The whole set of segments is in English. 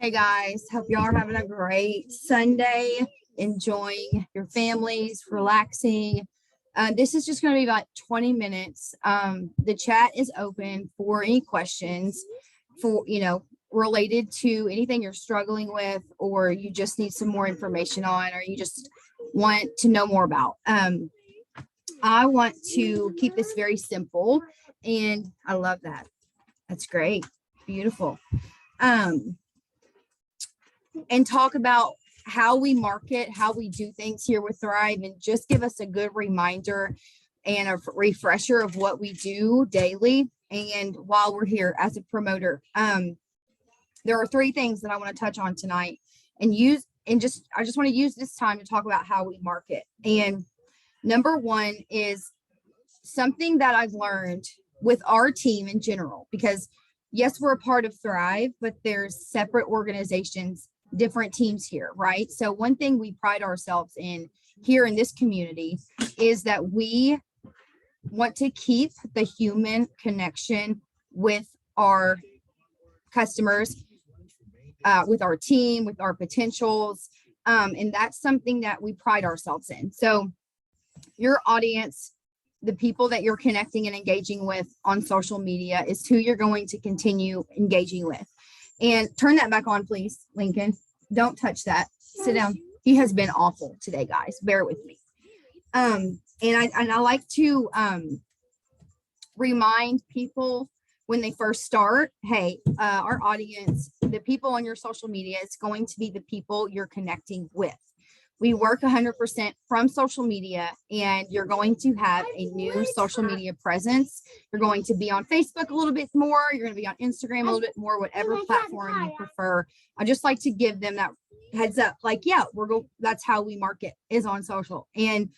Hey guys, hope y'all are having a great Sunday, enjoying your families, relaxing. This is just going to be about 20 minutes. The chat is open for any questions for, related to anything you're struggling with, or you just need some more information on, or you just want to know more about. I want to keep this very simple, and I love that. That's great. Beautiful. And talk about how we market, how we do things here with Thrive, and just give us a good reminder and a refresher of what we do daily. And while we're here as a promoter, there are three things that I want to touch on tonight and I just want to use this time to talk about how we market. And number one is something that I've learned with our team in general, because yes, we're a part of Thrive, but there's separate organizations, different teams here, right? So one thing we pride ourselves in here in this community is that we want to keep the human connection with our customers, with our team, with our potentials. And that's something that we pride ourselves in. So your audience, the people that you're connecting and engaging with on social media, is who you're going to continue engaging with. And turn that back on, please, Lincoln. Don't touch that. Sit down. He has been awful today, guys. Bear with me. And I like to remind people when they first start, hey, our audience, the people on your social media, is going to be the people you're connecting with. We work 100% from social media, and you're going to have a new social media presence. You're going to be on Facebook a little bit more. You're going to be on Instagram a little bit more, whatever platform you prefer. I just like to give them that heads up. Like, yeah, that's how we market, is on social. And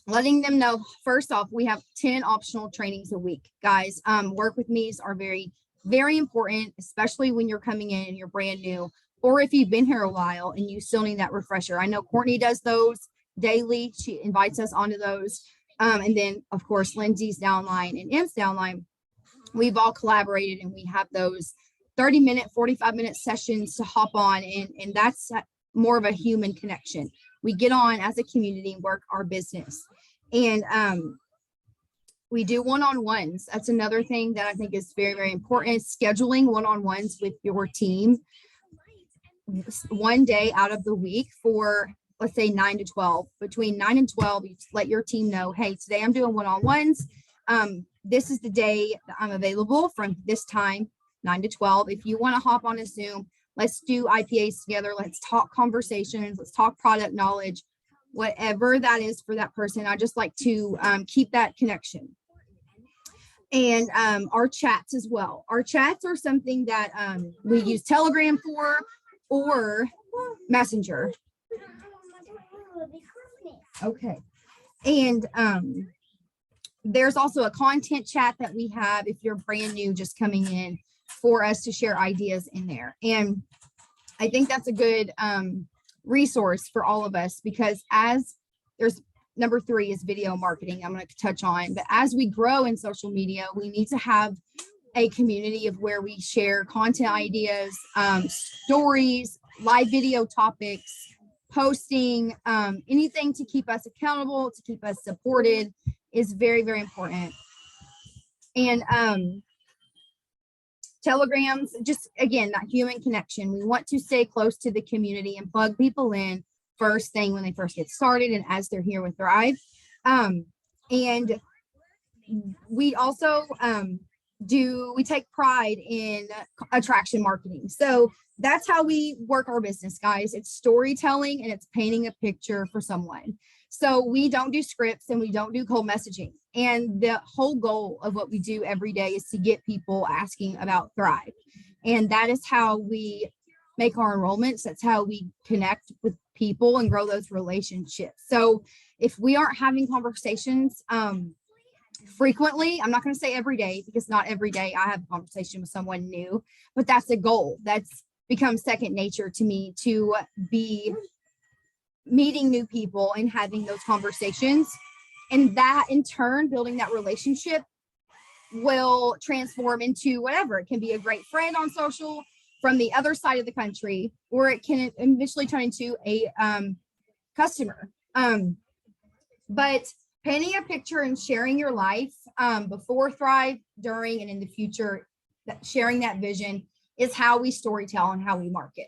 letting them know, first off, we have 10 optional trainings a week, guys. Work with me's are very, very important, especially when you're coming in and you're brand new, or if you've been here a while and you still need that refresher. I know Courtney does those daily. She invites us onto those. And then, of course, Lindsay's downline and M's downline, we've all collaborated, and we have those 30-minute, 45-minute sessions to hop on. And that's more of a human connection. We get on as a community and work our business. And we do one-on-ones. That's another thing that I think is very, very important, is scheduling one-on-ones with your team one day out of the week for, let's say, 9 to 12. Between 9 and 12, you let your team know, hey, today I'm doing one-on-ones. This is the day that I'm available from this time, 9 to 12. If you want to hop on a Zoom, let's do IPAs together. Let's talk conversations. Let's talk product knowledge, whatever that is for that person. I just like to keep that connection. And our chats as well. Our chats are something that we use Telegram for, or Messenger. Okay. And there's also a content chat that we have if you're brand new, just coming in, for us to share ideas in there. And I think that's a good resource for all of us, because as there's number 3 is video marketing, I'm going to touch on, but as we grow in social media, we need to have a community of where we share content ideas, stories, live video topics, posting, anything to keep us accountable, to keep us supported, is very, very important. And Telegrams, just again, that human connection. We want to stay close to the community and plug people in first thing when they first get started and as they're here with Thrive. And we also we take pride in attraction marketing. So that's how we work our business, guys. It's storytelling, and it's painting a picture for someone. So we don't do scripts, and we don't do cold messaging. And the whole goal of what we do every day is to get people asking about Thrive. And that is how we make our enrollments. That's how we connect with people and grow those relationships. So if we aren't having conversations frequently, I'm not going to say every day, because not every day I have a conversation with someone new, but that's a goal. That's become second nature to me, to be meeting new people and having those conversations. And that in turn, building that relationship, will transform into whatever. It can be a great friend on social. from the other side of the country, or it can eventually turn into a customer. But painting a picture and sharing your life before Thrive, during, and in the future, sharing that vision is how we storytell and how we market.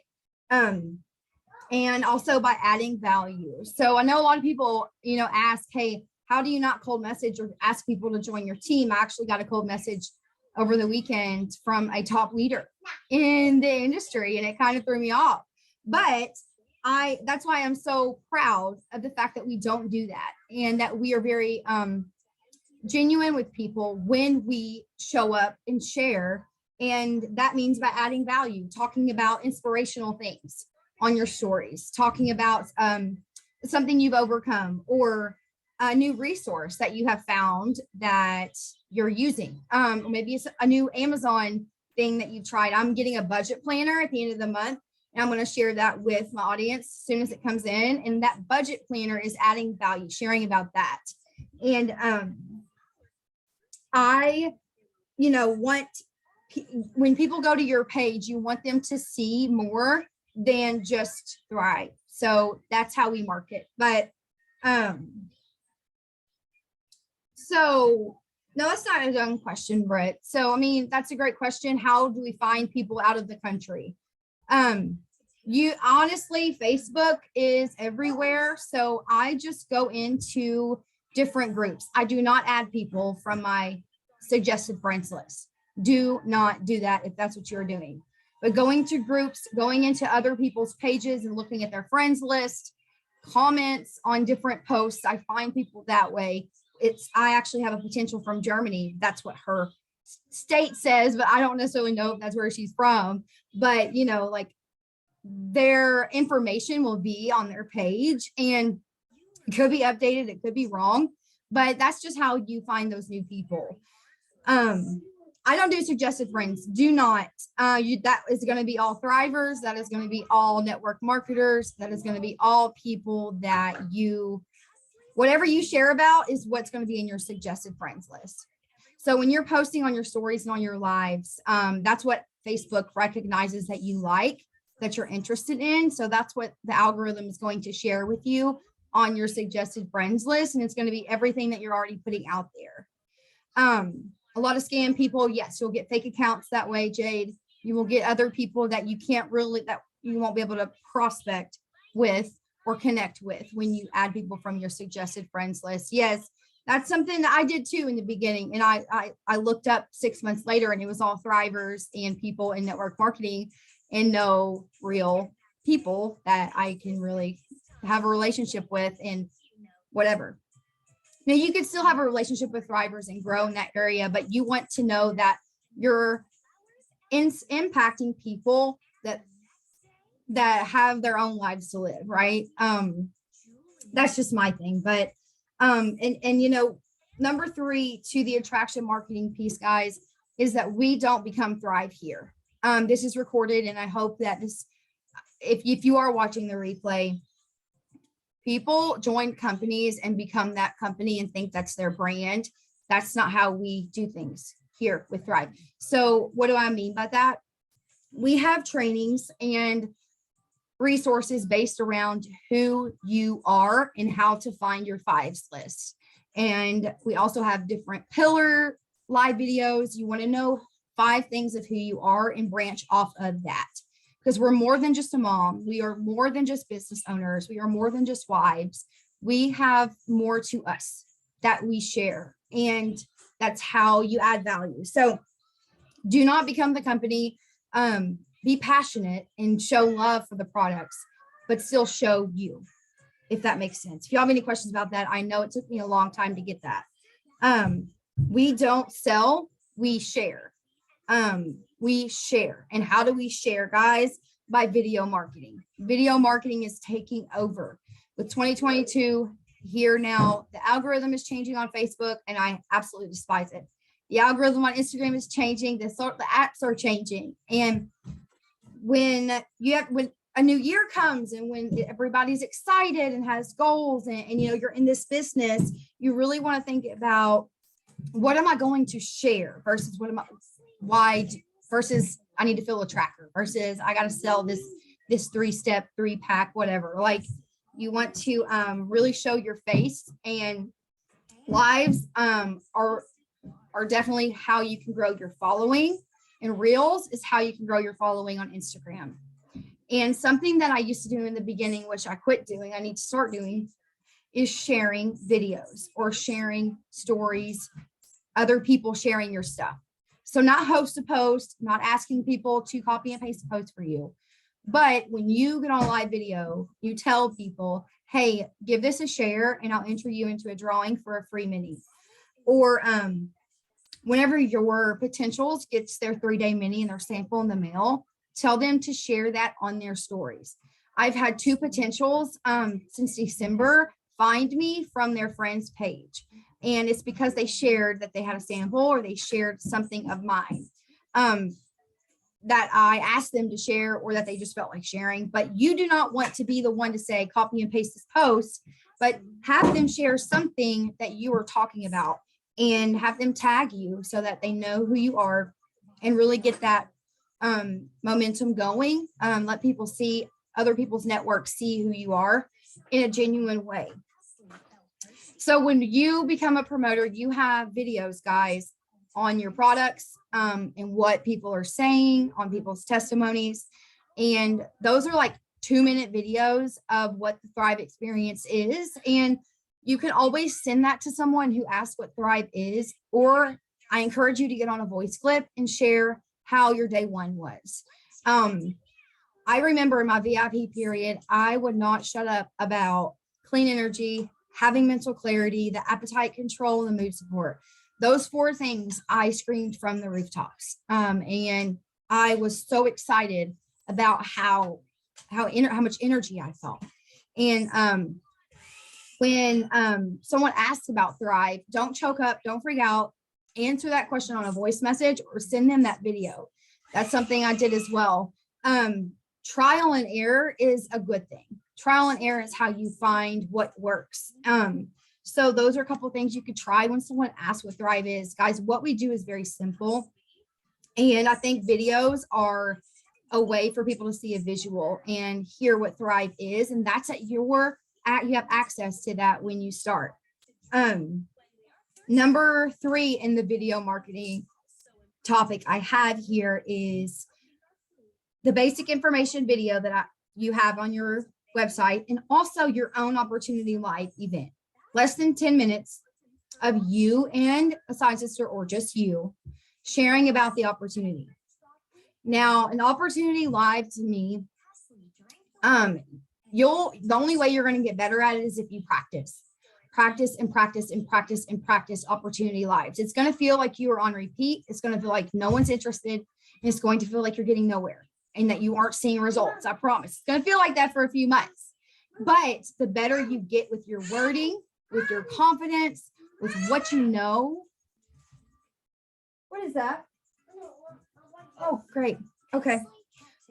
And also by adding value. So I know a lot of people, ask, hey, how do you not cold message or ask people to join your team? I actually got a cold message over the weekend from a top leader in the industry, and it kind of threw me off. But that's why I'm so proud of the fact that we don't do that, and that we are very genuine with people when we show up and share. And that means by adding value, talking about inspirational things on your stories, talking about something you've overcome, or a new resource that you have found that you're using. Maybe it's a new Amazon thing that you tried. I'm getting a budget planner at the end of the month, and I'm going to share that with my audience as soon as it comes in. And that budget planner is adding value, sharing about that. And I, want, when people go to your page, you want them to see more than just Thrive. So that's how we market. But so no, that's not a dumb question, Britt. So, that's a great question. How do we find people out of the country? You honestly, Facebook is everywhere. So I just go into different groups. I do not add people from my suggested friends list. Do not do that if that's what you're doing. But going to groups, going into other people's pages and looking at their friends list, comments on different posts, I find people that way. I actually have a potential from Germany. That's what her state says, but I don't necessarily know if that's where she's from. But, their information will be on their page, and it could be updated, it could be wrong, but that's just how you find those new people. I don't do suggested friends. Do not. That is going to be all Thrivers. That is going to be all network marketers. That is going to be all people that whatever you share about is what's going to be in your suggested friends list. So when you're posting on your stories and on your lives, that's what Facebook recognizes that you like, that you're interested in. So that's what the algorithm is going to share with you on your suggested friends list. And it's going to be everything that you're already putting out there. A lot of scam people, yes, you'll get fake accounts that way, Jade. You will get other people that that you won't be able to prospect with or connect with when you add people from your suggested friends list. Yes, that's something that I did too in the beginning. And I looked up 6 months later, and it was all Thrivers and people in network marketing, and no real people that I can really have a relationship with and whatever. Now, you could still have a relationship with Thrivers and grow in that area, but you want to know that you're impacting people that have their own lives to live, right? That's just my thing. But number 3 to the attraction marketing piece, guys, is that we don't become Thrive here. This is recorded, and I hope that if you are watching the replay, people join companies and become that company and think that's their brand. That's not how we do things here with Thrive. So what do I mean by that? We have trainings and resources based around who you are and how to find your fives list. And we also have different pillar live videos. You want to know 5 things of who you are and branch off of that. Because we're more than just a mom. We are more than just business owners. We are more than just wives. We have more to us that we share. And that's how you add value. So do not become the company. Be passionate and show love for the products, but still show you, if that makes sense. If you have any questions about that, I know it took me a long time to get that. We don't sell, we share. We share. And how do we share, guys? By video marketing. Video marketing is taking over. With 2022 here now, the algorithm is changing on Facebook, and I absolutely despise it. The algorithm on Instagram is changing. The apps are changing. And when a new year comes, and when everybody's excited and has goals, and you're in this business, you really want to think about, what am I going to share versus versus I need to fill a tracker versus I got to sell this 3-step, 3-pack, whatever. Like you want to really show your face, and lives are definitely how you can grow your following, and reels is how you can grow your following on Instagram. And something that I used to do in the beginning, which I quit doing, I need to start doing, is sharing videos or sharing stories, other people sharing your stuff. So not host a post, not asking people to copy and paste a post for you. But when you get on live video, you tell people, hey, give this a share and I'll enter you into a drawing for a free mini. Or whenever your potentials gets their 3-day mini and their sample in the mail, tell them to share that on their stories. I've had 2 potentials since December find me from their friend's page. And it's because they shared that they had a sample or they shared something of mine that I asked them to share or that they just felt like sharing. But you do not want to be the one to say, copy and paste this post, but have them share something that you are talking about and have them tag you so that they know who you are and really get that momentum going. Let people see, other people's networks see who you are in a genuine way. So when you become a promoter, you have videos, guys, on your products and what people are saying, on people's testimonies. And those are like 2-minute videos of what the Thrive experience is. And you can always send that to someone who asks what Thrive is, or I encourage you to get on a voice clip and share how your day one was. I remember in my VIP period, I would not shut up about clean energy, having mental clarity, the appetite control, and the mood support. Those 4 things I screamed from the rooftops. And I was so excited about how much energy I felt. And when someone asks about Thrive, don't choke up, don't freak out, answer that question on a voice message or send them that video. That's something I did as well. Trial and error is a good thing. Trial and error is how you find what works. So those are a couple of things you could try when someone asks what Thrive is. Guys, what we do is very simple. And I think videos are a way for people to see a visual and hear what Thrive is. And that's you have access to that when you start. Number 3 in the video marketing topic I have here is the basic information video that you have on your website, and also your own opportunity live event. Less than 10 minutes of you and a side sister or just you sharing about the opportunity. Now, an opportunity live to me, the only way you're going to get better at it is if you practice and practice and practice and practice opportunity lives. It's going to feel like you are on repeat. It's going to feel like no one's interested. And it's going to feel like you're getting nowhere and that you aren't seeing results. I promise. It's going to feel like that for a few months. But the better you get with your wording, with your confidence, with what you know. What is that? Oh, great. Okay.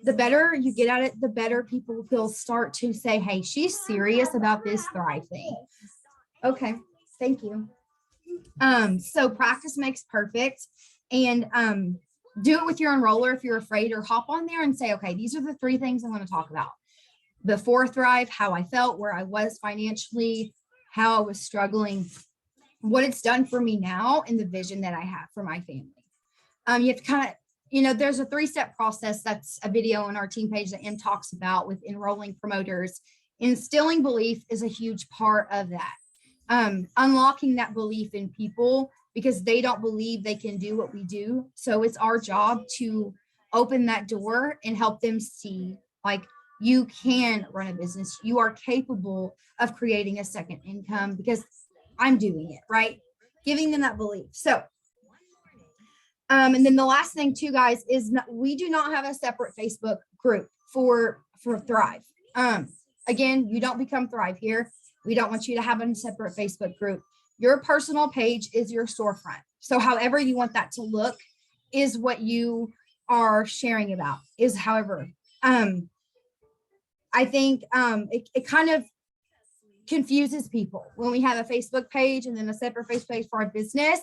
The better you get at it, the better people will start to say, hey, she's serious about this Thrive thing. Okay. Thank you. So practice makes perfect. And do it with your enroller if you're afraid, or hop on there and say, okay, these are the 3 things I'm going to talk about. Before Thrive, how I felt, where I was financially, how I was struggling, what it's done for me now, and the vision that I have for my family. You have to kind of, there's a 3-step process. That's a video on our team page that Em talks about with enrolling promoters. Instilling belief is a huge part of that. Unlocking that belief in people because they don't believe they can do what we do. So it's our job to open that door and help them see, like, you can run a business. You are capable of creating a second income because I'm doing it, right? Giving them that belief. So, and then the last thing too, guys, is we do not have a separate Facebook group for Thrive. Again, you don't become Thrive here. We don't want you to have a separate Facebook group. Your personal page is your storefront. So however you want that to look is what you are sharing about, is however. I think it kind of confuses people when we have a Facebook page and then a separate Facebook page for our business.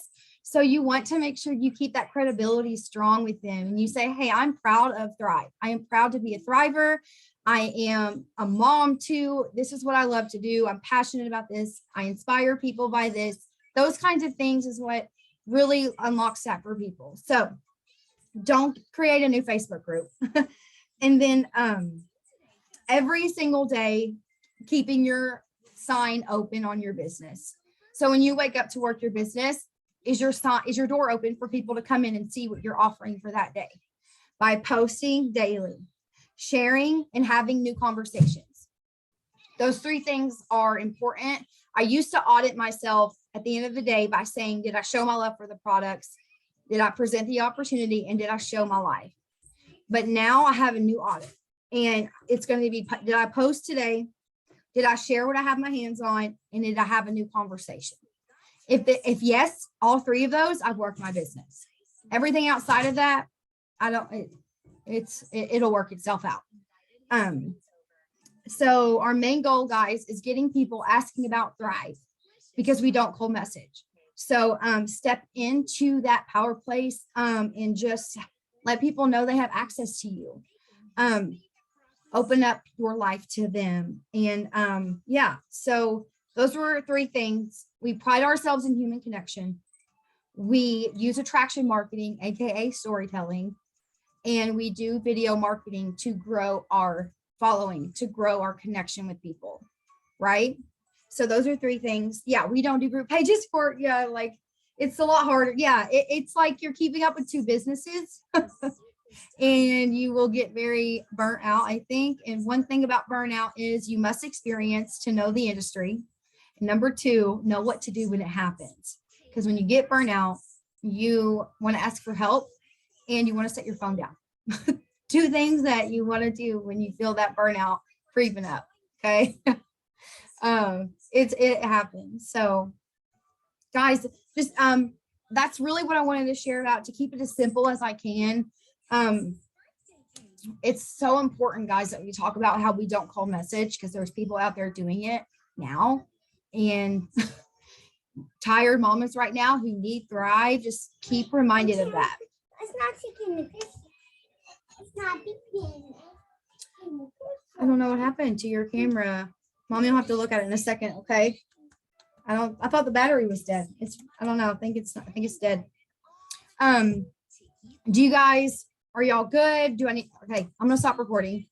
So you want to make sure you keep that credibility strong with them and you say, hey, I'm proud of Thrive. I am proud to be a Thriver. I am a mom too. This is what I love to do. I'm passionate about this. I inspire people by this. Those kinds of things is what really unlocks that for people. So don't create a new Facebook group. And then every single day, keeping your sign open on your business. So when you wake up to work your business, is your door open for people to come in and see what you're offering for that day? By posting daily, sharing, and having new conversations. Those three things are important. I used to audit myself at the end of the day by saying, did I show my love for the products? Did I present the opportunity? And did I show my life? But now I have a new audit, and it's going to be, did I post today? Did I share what I have my hands on? And did I have a new conversation? If yes, all three of those, I've worked my business. Everything outside of that, it'll work itself out. So our main goal, guys, is getting people asking about Thrive, because we don't cold message. So step into that power place and just let people know they have access to you. Open up your life to them. And yeah, so those were three things. We pride ourselves in human connection. We use attraction marketing, AKA storytelling, and we do video marketing to grow our following, to grow our connection with people, right? So those are three things. Yeah, we don't do group pages for, yeah, like it's a lot harder. Yeah, it's like you're keeping up with two businesses and you will get very burnt out, I think. And one thing about burnout is you must experience to know the industry. And number two, know what to do when it happens. Because when you get burnt out, you want to ask for help and you want to set your phone down. Two things that you want to do when you feel that burnout creeping up. Okay. It happens. So guys, just that's really what I wanted to share about, to keep it as simple as I can. It's so important, guys, that we talk about how we don't call message, because there's people out there doing it now, and tired mamas right now who need Thrive. Just keep reminded of that. It's not taking the picture. It's not taking. I don't know what happened to your camera. Mommy will have to look at it in a second. Okay. I thought the battery was dead. I don't know. I think it's dead. Do you guys, are y'all good? Okay, I'm gonna stop recording.